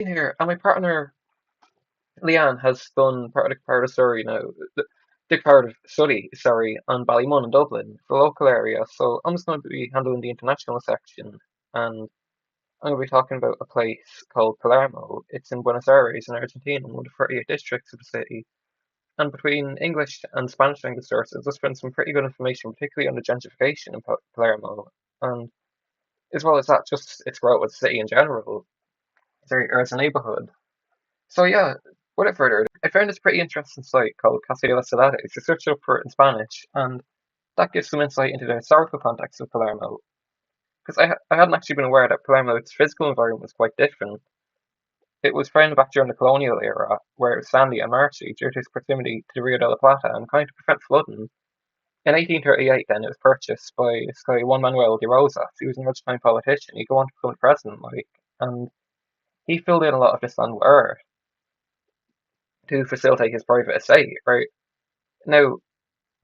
Here, and my partner Leanne has done part of the comparative story now, the comparative study, sorry, on Ballymun in Dublin, the local area. So I'm just going to be handling the international section, and I'm going to be talking about a place called Palermo. It's in Buenos Aires in Argentina, one of the 38 districts of the city. And between English and Spanish language sources, there's been some pretty good information, particularly on the gentrification in Palermo, and as well as that, just its growth as a city in general, or as a neighbourhood. So yeah, without further ado, I found this pretty interesting site called Casa de las Ciudades. I searched up for it in Spanish, and that gives some insight into the historical context of Palermo. Because I hadn't actually been aware that Palermo's physical environment was quite different. It was founded back during the colonial era, where it was sandy and marshy due to its proximity to the Rio de la Plata and kind of prevent flooding. In 1838, then, it was purchased by this guy Juan Manuel de Rosas. He was an Argentine politician. He'd go on to become the president, and he filled in a lot of this land with earth to facilitate his private estate, right? Now,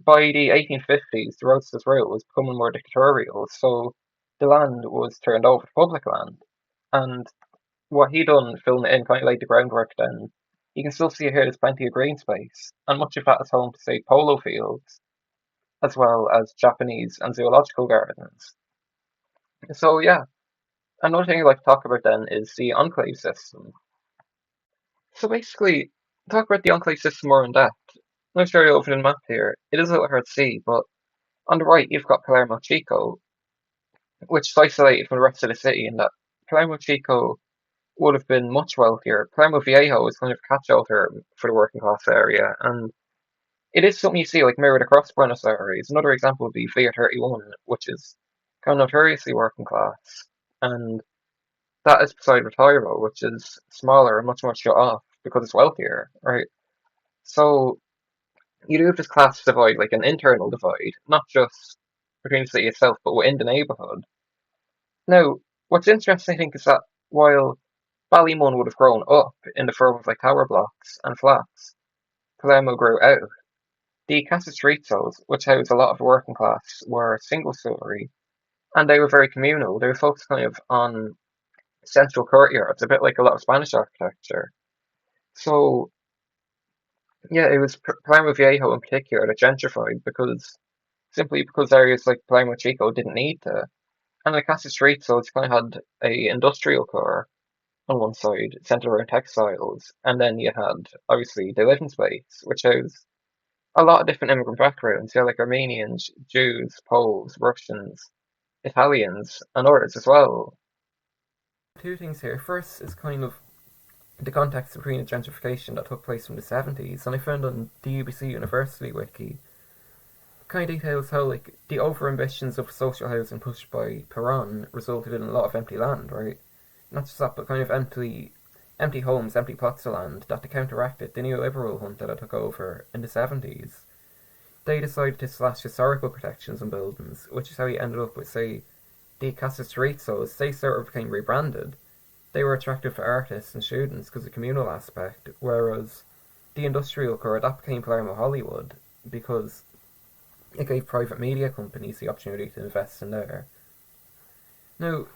by the 1850s, the Roadster's rule was becoming more dictatorial, so the land was turned over to public land. And what he done, filling it in, kind of laid the groundwork then. You can still see here there's plenty of green space, and much of that is home to, say, polo fields, as well as Japanese and zoological gardens. So, yeah, another thing I'd like to talk about then is the enclave system. So, basically, talk about the enclave system more in depth. I'll show you over the map here. It is a little hard to see, but on the right, you've got Palermo Chico, which is isolated from the rest of the city in that Palermo Chico would have been much wealthier. Palermo Viejo is kind of a catch-all term for the working class area, and it is something you see like mirrored across Buenos Aires. Another example would be Via 31, which is kind of notoriously working class, and that is beside Retiro, which is smaller and much more shut off because it's wealthier, right? So you do have this class divide, like an internal divide, not just between the city itself, but within the neighbourhood. Now, what's interesting, I think, is that while Ballymun would have grown up in the form of like tower blocks and flats, Palermo grew out. The Casastrizos, which housed a lot of working class, were single story, and they were very communal. They were focused kind of on central courtyards, a bit like a lot of Spanish architecture. So, yeah, it was Palermo Viejo in particular that gentrified simply because areas like Palermo Chico didn't need to. And the Casa Street, so it's kind of had a industrial core on one side, centered around textiles, and then you had obviously the living space, which has a lot of different immigrant backgrounds. You have like Armenians, Jews, Poles, Russians, Italians, and others as well. Two things here. First is kind of the context between the gentrification that took place from the 70s, and I found on the UBC University wiki kind of details how like the over ambitions of social housing pushed by Peron resulted in a lot of empty land, right? Not just that, but kind of empty homes, empty plots of land that counteracted the neoliberal hunt that took over in the 70s. They decided to slash historical protections on buildings, which is how you ended up with, say, the Casa Chorizo's. They sort of became rebranded. They were attractive for artists and students because of the communal aspect, whereas the industrial core, that became Palermo Hollywood because it gave private media companies the opportunity to invest in there. Now,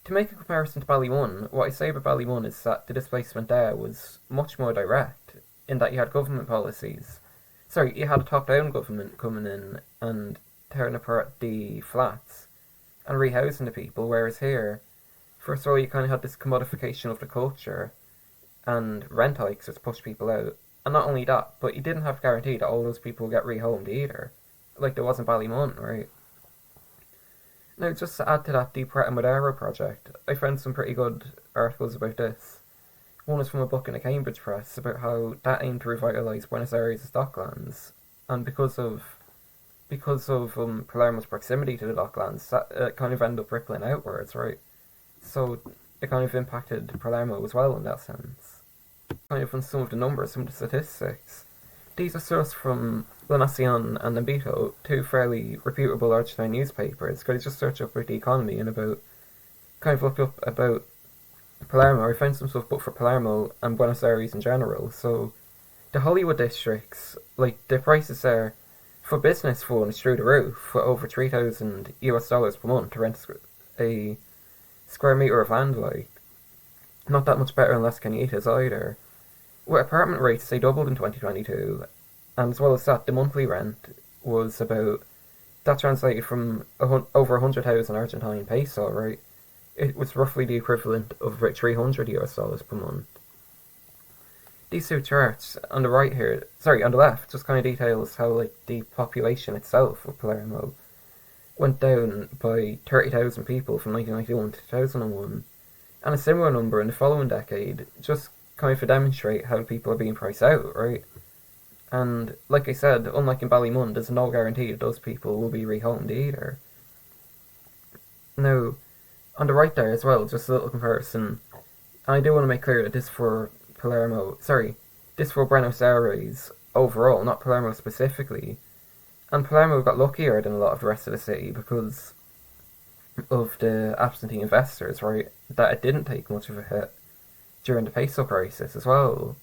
to make a comparison to Ballymun, what I say about Ballymun is that the displacement there was much more direct, in that you had government policies. Sorry, you had a top-down government coming in and tearing apart the flats and rehousing the people, whereas here, first of all, you kind of had this commodification of the culture and rent hikes which pushed people out. And not only that, but you didn't have guarantee that all those people would get rehomed either. Like there was in Ballymun, right? Now, just to add to that, the Pret Madero project, I found some pretty good articles about this. One is from a book in the Cambridge Press about how that aimed to revitalise Buenos Aires' docklands, and because of Palermo's proximity to the docklands, that kind of ended up rippling outwards, right? So it kind of impacted Palermo as well in that sense. Kind of on some of the numbers, some of the statistics. These are sourced from La Nacion and Nambito, two fairly reputable Argentine newspapers. Could I just search up about the economy and kind of looked up about Palermo. I found some stuff both for Palermo and Buenos Aires in general. So the Hollywood districts, like the prices there for business phones through the roof for over 3,000 US dollars per month to rent a square meter of land, like. not that much better in Las Cañitas either. With apartment rates, they doubled in 2022, and as well as that, the monthly rent was about, that translated from over 100,000 Argentine peso, right? It was roughly the equivalent of about 300 US dollars per month. These two charts on the right here, sorry, on the left, just kind of details how like the population itself of Palermo went down by 30,000 people from 1991 to 2001, and a similar number in the following decade, just kind of to demonstrate how people are being priced out, right? And like I said, unlike in Ballymun, there's no guarantee that those people will be rehomed either. Now, on the right there as well, just a little comparison. I do want to make clear that this for Palermo, sorry, this for Buenos Aires overall, not Palermo specifically. And Palermo got luckier than a lot of the rest of the city because of the absentee investors, right? That it didn't take much of a hit during the peso crisis as well.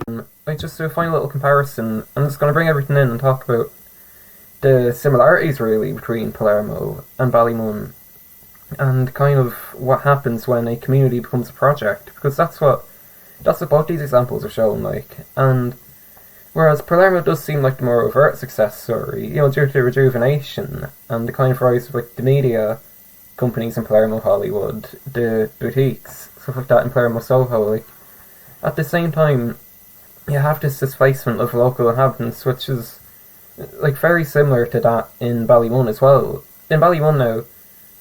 And I just do a final little comparison. I'm just going to bring everything in and talk about the similarities really between Palermo and Ballymun and kind of what happens when a community becomes a project, because that's what both these examples are showing like. And whereas Palermo does seem like the more overt success story, due to the rejuvenation and the kind of rise of like the media companies in Palermo Hollywood, the boutiques, stuff like that in Palermo Soho, like at the same time you have this displacement of local inhabitants which is like very similar to that in Ballymun as well. In Ballymun now,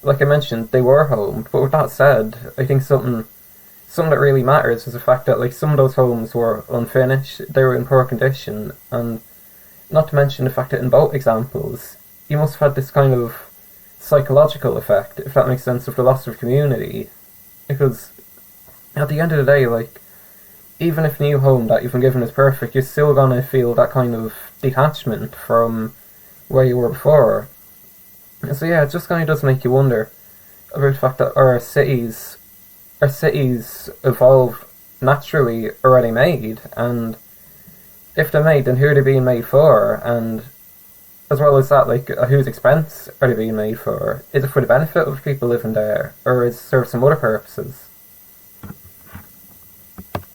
like I mentioned, they were homed, but with that said, I think something that really matters is the fact that like some of those homes were unfinished, they were in poor condition, and not to mention the fact that in both examples, you must have had this kind of psychological effect, if that makes sense, of the loss of community. Because at the end of the day, like, even if the new home that you've been given is perfect, you're still gonna feel that kind of detachment from where you were before. So yeah, it just kind of does make you wonder about the fact that our cities evolve naturally already made, and if they're made, then who are they being made for? And as well as that, like, at whose expense are they being made for? Is it for the benefit of people living there, or is it serve some other purposes?